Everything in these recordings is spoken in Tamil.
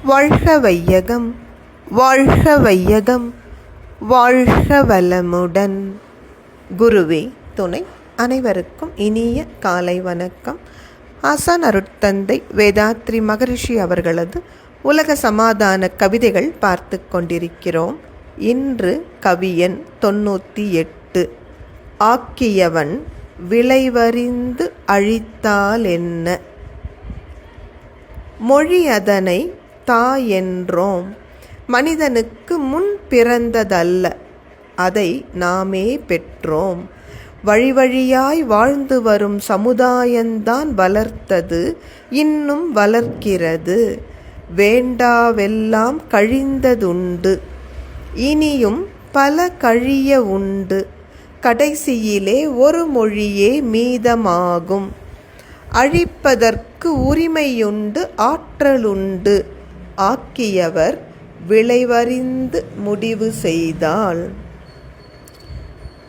வாழ்க வையகம், வாழ்க வையகம், வாழ்க வளமுடன். குருவே துணை. அனைவருக்கும் இனிய காலை வணக்கம். ஆசான் அருட்தந்தை வேதாத்ரி மகரிஷி அவர்களது உலக சமாதான கவிதைகள் பார்த்து கொண்டிருக்கிறோம். இன்று கவியன் 98. ஆக்கியவன் விளைவறிந்து அழித்தால் என்ன? மொழி அதனை தாயென்றோம். மனிதனுக்கு முன் பிறந்ததல்ல, அதை நாமே பெற்றோம். வழி வழியாய் வாழ்ந்து வரும் சமுதாயந்தான் வளர்த்தது, இன்னும் வளர்க்கிறது. வேண்டாவெல்லாம் கழிந்ததுண்டு, இனியும் பல கழிய உண்டு. கடைசியிலே ஒரு மொழியே மீதமாகும். அழிப்பதற்கு உரிமையுண்டு, ஆற்றலுண்டு. ஆக்கியவர் விளைவறிந்து முடிவு செய்தால்.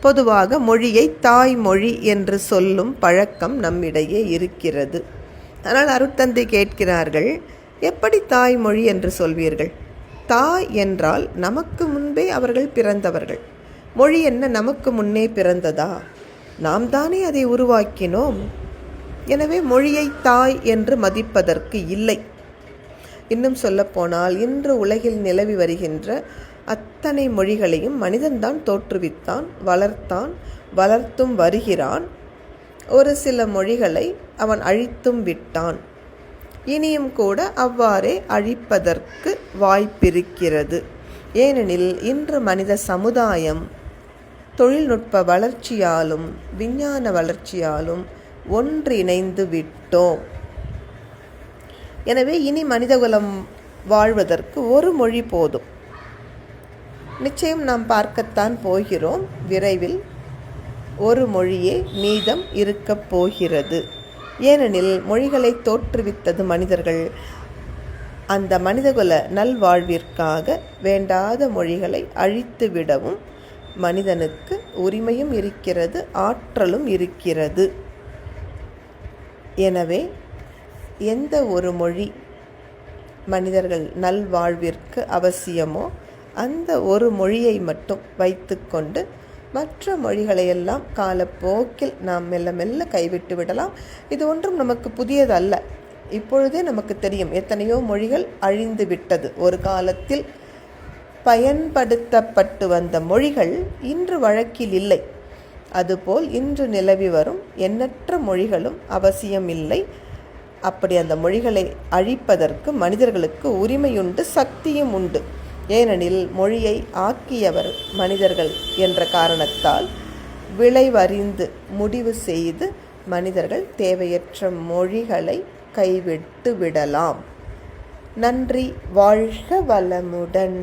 பொதுவாக மொழியை தாய்மொழி என்று சொல்லும் பழக்கம் நம்மிடையே இருக்கிறது. ஆனால் அருட்தந்தை கேட்கிறார்கள், எப்படி தாய்மொழி என்று சொல்வீர்கள்? தாய் என்றால் நமக்கு முன்பே அவர்கள் பிறந்தவர்கள். மொழி என்ன நமக்கு முன்னே பிறந்ததா? நாம் தானே அதை உருவாக்கினோம். எனவே மொழியை தாய் என்று மதிப்பதற்கு இல்லை. இன்னும் சொல்லப்போனால் இன்று உலகில் நிலவி வருகின்ற அத்தனை மொழிகளையும் மனிதன்தான் தோற்றுவித்தான், வளர்த்தான், வளர்த்தும் வருகிறான். ஒரு சில மொழிகளை அவன் அழித்தும் விட்டான். இனியும் கூட அவ்வாறே அழிப்பதற்கு வாய்ப்பிருக்கிறது. ஏனெனில் இன்று மனித சமுதாயம் தொழில்நுட்ப வளர்ச்சியாலும் விஞ்ஞான வளர்ச்சியாலும் ஒன்றிணைந்து விட்டோம். எனவே இனி மனிதகுலம் வாழ்வதற்கு ஒரு மொழி போதும். நிச்சயம் நாம் பார்க்கத்தான் போகிறோம். விரைவில் ஒரு மொழியே மீதம் இருக்கப் போகிறது. ஏனெனில் மொழிகளை தோற்றுவித்தது மனிதர்கள். அந்த மனிதகுல நல்வாழ்விற்காக வேண்டாத மொழிகளை அழித்து விடவும் மனிதனுக்கு உரிமையும் இருக்கிறது, ஆற்றலும் இருக்கிறது. எனவே எந்த ஒரு மொழி மனிதர்கள் நல்வாழ்விற்கு அவசியமோ அந்த ஒரு மொழியை மட்டும் வைத்துக்கொண்டு மற்ற மொழிகளையெல்லாம் காலப்போக்கில் நாம் மெல்ல மெல்ல கைவிட்டு விடலாம். இது ஒன்றும் நமக்கு புதியதல்ல. இப்பொழுதே நமக்கு தெரியும், எத்தனையோ மொழிகள் அழிந்து விட்டது. ஒரு காலத்தில் பயன்படுத்தப்பட்டு வந்த மொழிகள் இன்று வழக்கில் இல்லை. அதுபோல் இன்று நிலவி வரும் எண்ணற்ற மொழிகளும் அவசியமில்லை. அப்படி அந்த மொழிகளை அழிப்பதற்கு மனிதர்களுக்கு உரிமையுண்டு, சக்தியும் உண்டு. ஏனெனில் மொழியை ஆக்கியவர் மனிதர்கள் என்ற காரணத்தால் விளைவறிந்து முடிவு செய்து மனிதர்கள் தேவையற்ற மொழிகளை கைவிட்டு விடலாம். நன்றி. வாழ்க வளமுடன்.